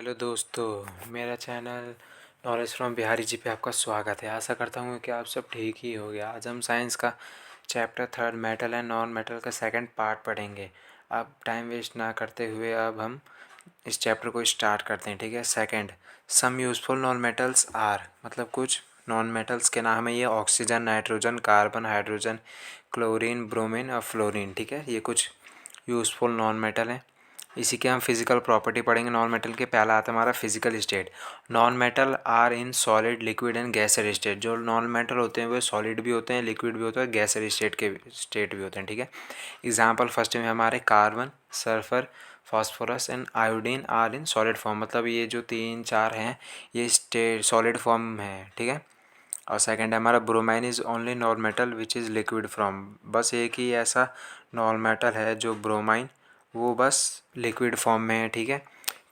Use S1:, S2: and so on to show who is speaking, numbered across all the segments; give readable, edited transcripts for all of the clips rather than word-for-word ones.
S1: Hello दोस्तों, मेरा channel knowledge from Bihari ji पे आपका स्वागत है। आशा करता हूँ कि आप सब ठीक ही हो गया। आज हम साइंस का chapter 3 metal and non metal का सेकंड पार्ट पढ़ेंगे। अब टाइम वेस्ट ना करते हुए अब हम इस चैप्टर को स्टार्ट करते हैं। ठीक है। Second, some useful non metals are, मतलब कुछ नॉन मेटल्स के नाम है ये oxygen, nitrogen, carbon, hydrogen, chlorine, bromine और फ्लोरीन। ठीक है, ये कुछ यूज़फुल नॉन मेटल हैं। इसी के हम फिजिकल प्रॉपर्टी पढ़ेंगे। नॉन मेटल के पहला आता है हमारा physical state. Non metal are in solid, liquid and gaseous state. जो नॉन मेटल होते हैं वो सॉलिड भी होते हैं, लिक्विड भी होते हैं, गैसियर स्टेट भी होते हैं। ठीक है। एग्जाम्पल फर्स्ट में हमारे carbon, sulphur, phosphorus and iodine are in solid form, मतलब ये जो 3 4 हैं ये स्टेट सॉलिड फॉर्म है। ठीक है। और सेकंड है हमारा bromine is only non metal which is liquid from. बस एक ही ऐसा नॉन मेटल है जो ब्रोमाइन, वो बस लिक्विड फॉर्म में है। ठीक है।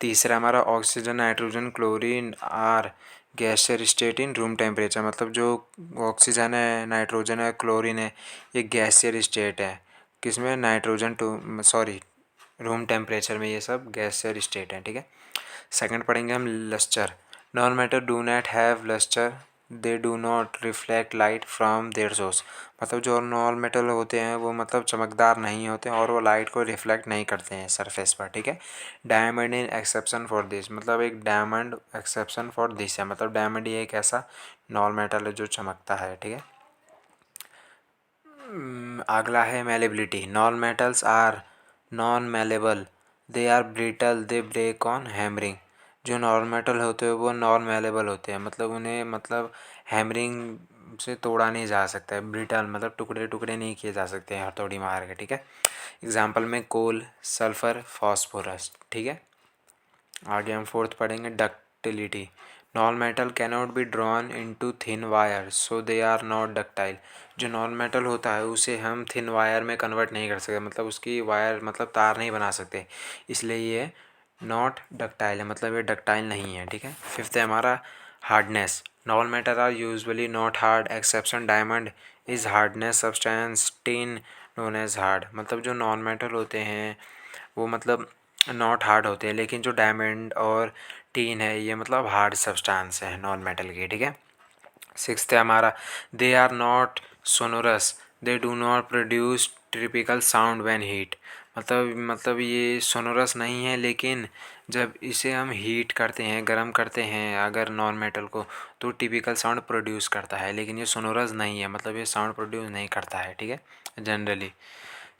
S1: तीसरा हमारा oxygen, nitrogen, chlorine are gaseous state in room temperature, मतलब जो ऑक्सीजन है, नाइट्रोजन है, क्लोरीन है, ये गैसियर स्टेट है। किसमें? Nitrogen to sorry room temperature में ये सब गैसियर स्टेट है। ठीक है। सेकंड पढ़ेंगे हम lustre. Non metal do not have lustre, they do not reflect light from their source, मतलब जो नॉन मेटल होते हैं वो मतलब चमकदार नहीं होते हैं और वो लाइट को रिफ्लेक्ट नहीं करते हैं सरफेस पर। ठीक है। Diamond in exception for this, मतलब एक डायमंड एक्सेप्शन फॉर दिस है, मतलब डायमंड ये एक ऐसा नॉन मेटल है जो चमकता है। ठीक है। अगला है malleability. Non metals are non malleable, they are brittle, they break on hammering. जो नॉन मेटल होते हैं वो नॉन मेलेबल होते हैं, मतलब उन्हें मतलब हैमरिंग से तोड़ा नहीं जा सकता है। ब्रिटल मतलब टुकड़े टुकड़े नहीं किए जा सकते हैं हथौड़ी मार के। ठीक है। एग्जाम्पल में कोल, सल्फर, फॉस्फोरस। ठीक है। आगे हम फोर्थ पढ़ेंगे ductility. Non metal cannot be drawn into thin wire so they are not ductile. जो नॉन मेटल होता है उसे हम थिन वायर में कन्वर्ट नहीं कर सकते, मतलब उसकी वायर मतलब तार नहीं बना सकते, इसलिए ये नॉट डक्टाइल है, मतलब ये डक्टाइल नहीं है। ठीक है। फिफ्थ है हमारा hardness. Non metal are usually not hard exception diamond is hardness substance tin known as hard, मतलब जो नॉन मेटल होते हैं वो मतलब नॉट हार्ड होते हैं, लेकिन जो डायमंड और टीन है ये मतलब हार्ड सब्सटेंस है नॉन मेटल की। ठीक है। सिक्स्थ है हमारा they are not sonorous, they do not produce typical sound when heat, मतलब ये सोनोरस नहीं है, लेकिन जब इसे हम हीट करते हैं, गर्म करते हैं अगर नॉन मेटल को, तो टिपिकल साउंड प्रोड्यूस करता है, लेकिन ये सोनोरस नहीं है, मतलब ये साउंड प्रोड्यूस नहीं करता है। ठीक है। Generally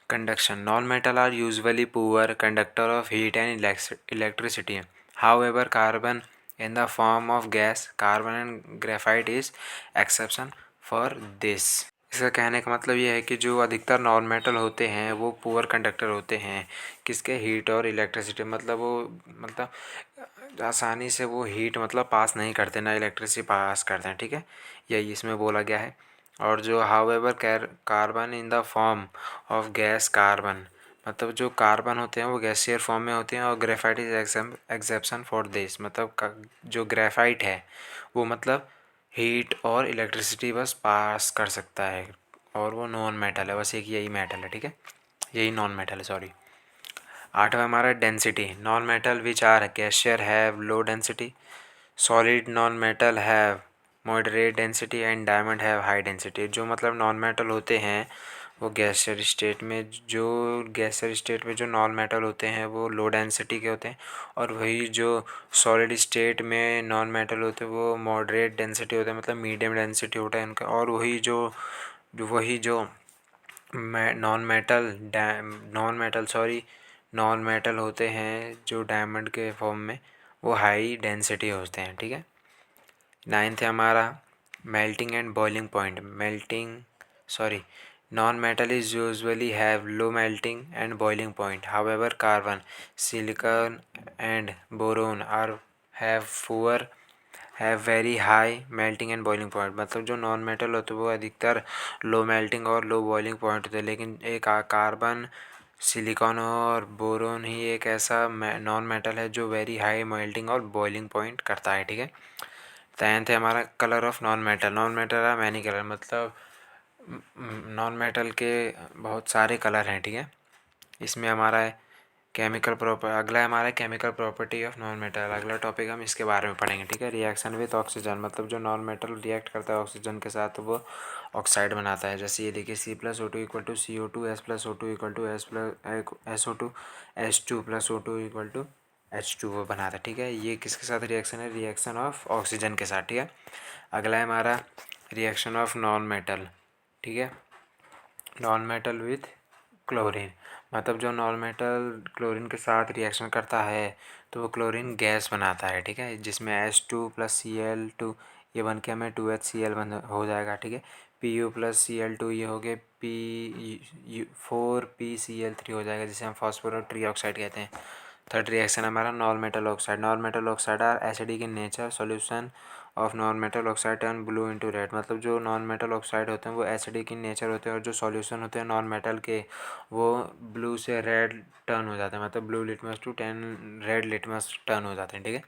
S1: conduction. Non-metal are usually poor conductor of heat and electricity. However, carbon in the form of gas, carbon and graphite is exception for this. इसका कहने का मतलब ये है कि जो अधिकतर नॉन मेटल होते हैं वो पुअर कंडक्टर होते हैं किसके? हीट और इलेक्ट्रिसिटी, मतलब वो मतलब आसानी से वो हीट मतलब पास नहीं करते, ना इलेक्ट्रिसिटी पास करते हैं। ठीक है। यही इसमें बोला गया है। और जो however carbon in the form of gas carbon, मतलब जो कार्बन होते हैं वो गैसियर फॉर्म में होते हैं, और graphite is exception for this, मतलब जो ग्रेफाइट है वो मतलब हीट और इलेक्ट्रिसिटी बस पास कर सकता है, और वो नॉन मेटल है, बस एक यही मेटल है। ठीक है। यही नॉन मेटल है, सॉरी। आठवां हमारा density. Non metal which are gaseous have low density, solid non metal have moderate density and diamond have high density. जो मतलब नॉन मेटल होते हैं वो गैसियर स्टेट में, जो गैसियर स्टेट में जो नॉन मेटल होते हैं वो लो डेंसिटी के होते हैं, और वही जो सॉलिड स्टेट में नॉन मेटल होते हैं वो मॉडरेट डेंसिटी होते हैं, मतलब मीडियम डेंसिटी होता है उनका। और वही जो नॉन मेटल होते हैं जो डायमंड के फॉर्म में, वो हाई डेंसिटी होते हैं। ठीक है। नाइन्थ है हमारा melting and boiling point. Non metal is usually have low melting and boiling point, however carbon, silicon and boron are have very high melting and boiling point, मतलब जो नॉन मेटल होते हैं वो अधिकतर लो मेल्टिंग और low boiling point होते हैं, लेकिन एक कार्बन, सिलिकॉन और बोरोन ही एक ऐसा नॉन मेटल है जो वेरी हाई मेल्टिंग और बॉइलिंग पॉइंट करता है। ठीक है। टेंथ है हमारा colour of non metal. Non metal है मैनी कलर, मतलब नॉन मेटल के बहुत सारे कलर हैं। ठीक है। इसमें हमारा है अगला हमारा chemical property of non metal. अगला टॉपिक हम इसके बारे में पढ़ेंगे, ठीक है। रिएक्शन विद ऑक्सीजन, मतलब जो नॉन मेटल रिएक्ट करता है ऑक्सीजन के साथ तो वो ऑक्साइड बनाता है। जैसे ये देखिए C+O2 equal to CO2, S+O2 equal to SO2, H2 plus O2 equal to H2 वो बनाता है, ठीक है। ये किसके साथ रिएक्शन है? रिएक्शन ऑफ ऑक्सीजन के साथ, ठीक है। अगला है हमारा रिएक्शन ऑफ नॉन मेटल, ठीक है। नॉन मेटल विथ क्लोरीन, मतलब जो नॉन मेटल क्लोरीन के साथ रिएक्शन करता है तो वो क्लोरीन गैस बनाता है, ठीक है। जिसमें H2 प्लस Cl2 ये बन के हमें 2HCl बन हो जाएगा, ठीक है। Pu प्लस Cl2 ये हो गए P4PCl3 हो जाएगा, जिसे हम फॉस्फोरस ट्रीऑक्साइड कहते हैं। थर्ड रिएक्शन हमारा non metal oxide. Non metal oxide are acidic in nature, solution of non metal oxide turn blue into red, मतलब जो नॉन मेटल ऑक्साइड होते हैं वो एसिडिक इन नेचर होते हैं और जो सॉल्यूशन होते हैं नॉन मेटल के वो ब्लू से रेड टर्न हो जाते हैं, मतलब blue litmus to red litmus turn हो जाते हैं, ठीक है।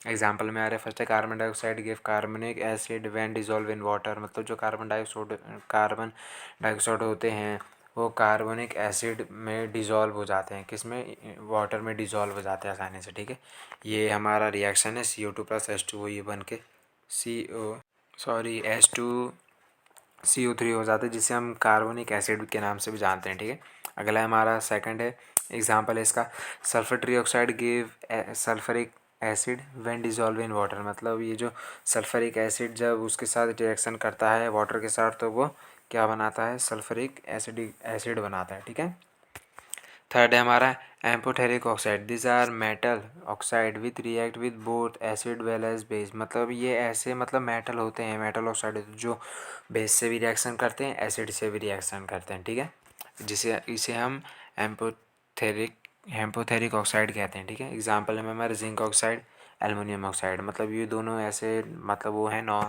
S1: एग्जाम्पल में आ रहे हैं, फर्स्ट है कार्बन डाइऑक्साइड गिव कार्बनिक acid when dissolve in water, मतलब जो कार्बन डाइऑक्साइड होते हैं वो कार्बनिक एसिड में डिज़ोल्व हो जाते हैं, किस में? वाटर में डिज़ोल्व हो जाते हैं आसानी से, ठीक है। ये हमारा रिएक्शन है CO2 प्लस H2O ये बन के H2CO3 हो जाता है, जिसे हम कार्बनिक एसिड के नाम से भी जानते हैं, ठीक है। अगला हमारा सेकंड है, एग्जांपल है इसका, sulphur trioxide give sulphuric acid when dissolve in water, मतलब ये जो सल्फरिक एसिड जब उसके साथ रिएक्शन करता है वाटर के साथ तो वो क्या बनाता है? सल्फरिक एसिड बनाता है, ठीक है। थर्ड है हमारा amphoteric oxide, this are metal oxide with react with both acid well as base, मतलब ये ऐसे मतलब मेटल होते हैं, मेटल ऑक्साइड होते हैं जो बेस से भी रिएक्शन करते हैं एसिड से भी रिएक्शन करते हैं, ठीक है। जिसे इसे हम एम्फोथेरिक एम्फोथेरिक ऑक्साइड कहते हैं, ठीक है। एग्जाम्पल में हमारे जिंक ऑक्साइड, एल्युमिनियम ऑक्साइड, मतलब ये दोनों ऐसे मतलब वो हैं नॉन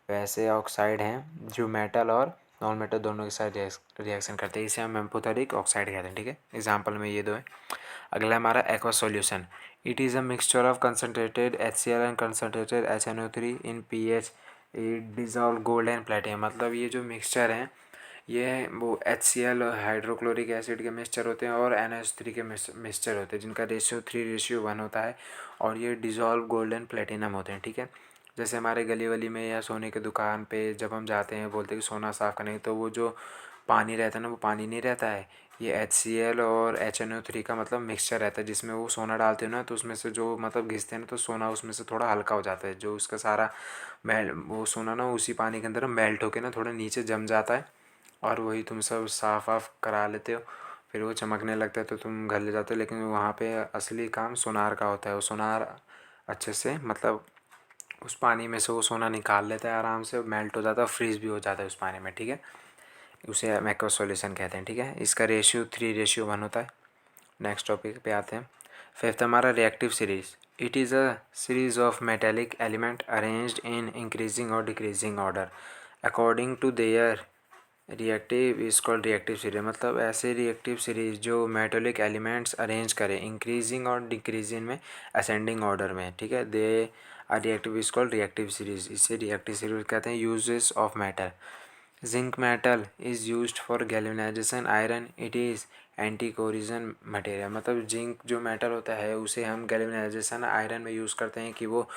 S1: वैसे ऑक्साइड हैं जो मेटल और नॉन मेटल दोनों के साथ रिएक्शन करते हैं, इसे हम एम्फोथेरिक ऑक्साइड कहते हैं, ठीक है। एग्जाम्पल में ये दो है। अगला हमारा aqua solution, it is a mixture of concentrated HCl and concentrated HNO3 in pH dissolve gold and platinum, मतलब ये जो मिक्सचर हैं ये वो HCl हाइड्रोक्लोरिक एसिड के मिक्सचर होते हैं और NH3 के मिक्सचर होते हैं, जिनका रेशियो 3:1 होता है और ये डिजॉल्व गोल्ड एंड प्लेटिनम होते हैं, ठीक है। जैसे हमारे गली वली में या सोने की दुकान पे जब हम जाते हैं बोलते हैं कि सोना साफ़ करने, तो वो जो पानी रहता है ना वो पानी नहीं रहता है, ये HCl और HNO3 का मतलब मिक्सचर रहता है, जिसमें वो सोना डालते हैं ना तो उसमें से जो मतलब घिसते हैं ना तो सोना उसमें से थोड़ा हल्का हो जाता है, जो उसका सारा वो सोना ना उसी पानी के अंदर मेल्ट होके ना थोड़ा नीचे जम जाता है और वही तुम सब साफ़ वाफ करा लेते हो, फिर वो चमकने लगता है तो तुम घर ले जाते हो, लेकिन वहाँ पे असली काम सोनार का होता है। वो सोनार अच्छे से मतलब उस पानी में से वो सोना निकाल लेता है आराम से, मेल्ट हो जाता है, फ्रीज भी हो जाता है उस पानी में, ठीक है। उसे हम एक्वा सॉल्यूशन कहते हैं, ठीक है। इसका रेशियो 3:1 होता है। नेक्स्ट टॉपिक पे आते हैं। फिफ्थ हमारा reactive series, it is a series of metallic element arranged in increasing और decreasing order according to their reactive is called reactive series, मतलब ऐसे रिएक्टिव सीरीज जो मेटेलिक एलिमेंट्स अरेंज करें इंक्रीजिंग और डिक्रीजिंग में असेंडिंग ऑर्डर में, ठीक है, they are reactive is called reactive series, इसे रिएक्टिव सीरीज कहते हैं। Uses of metal, zinc metal is used for galvanization iron, it is anti corrosion material, मतलब जिंक जो मेटल होता है उसे हम गैल्वेनाइजेशन आयरन में यूज़ करते हैं कि वो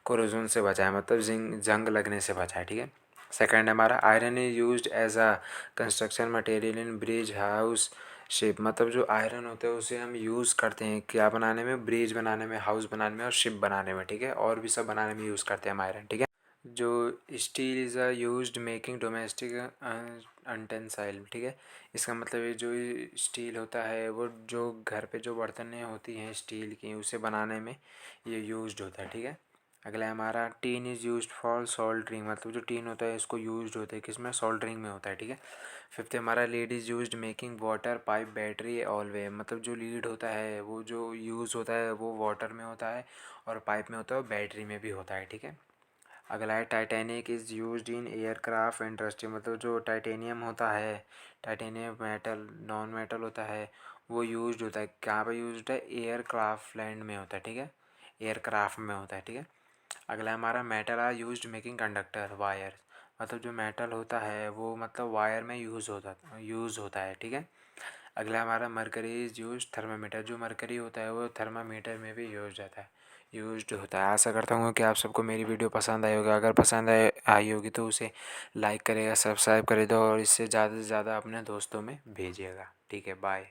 S1: कोरोजन से बचाए, मतलब जंग लगने से बचाए, ठीक है। सेकंड हमारा iron is used as a construction material in bridge house ship, मतलब जो आयरन होता है उसे हम यूज़ करते हैं क्या बनाने में? ब्रिज बनाने में, हाउस बनाने में और शिप बनाने में, ठीक है, और भी सब बनाने में यूज़ करते हैं हम आयरन, ठीक है। जो steel is a used making domestic utensil, ठीक है। इसका मतलब ये जो स्टील होता है वो जो घर पे जो बर्तनें होती हैं स्टील की उसे बनाने में ये यूज्ड होता है, ठीक है। अगला है हमारा tin is used for soldering, मतलब जो टीन होता है इसको यूज्ड होता है किसमें? सोल्डरिंग में होता है, ठीक है। फिफ्थ हमारा lead is used making water pipe battery ऑलवे, मतलब जो लीड होता है वो जो यूज़ होता है वो वाटर में होता है और पाइप में होता है और बैटरी में भी होता है, ठीक है। अगला है Titanic is used in aircraft industry, मतलब जो टाइटेनियम होता है, टाइटेनियम मेटल नॉन मेटल होता है वो यूज्ड होता है कहाँ पे? यूज्ड है एयरक्राफ्ट लैंड में होता है, ठीक है, एयरक्राफ्ट में होता है, ठीक है। अगला हमारा metal are used making conductor wire, मतलब जो मेटल होता है वो मतलब वायर में यूज़ होता है, ठीक है। अगला हमारा मरकरी इज़ यूज थर्मामीटर। जो मरकरी होता है वो थर्मामीटर में भी यूज्ड होता है। आशा करता हूँ कि आप सबको मेरी वीडियो पसंद आई होगी। अगर पसंद आई होगी तो उसे लाइक करेगा, सब्सक्राइब कर दो और इससे ज़्यादा से ज़्यादा अपने दोस्तों में भेजिएगा। ठीक है, बाय।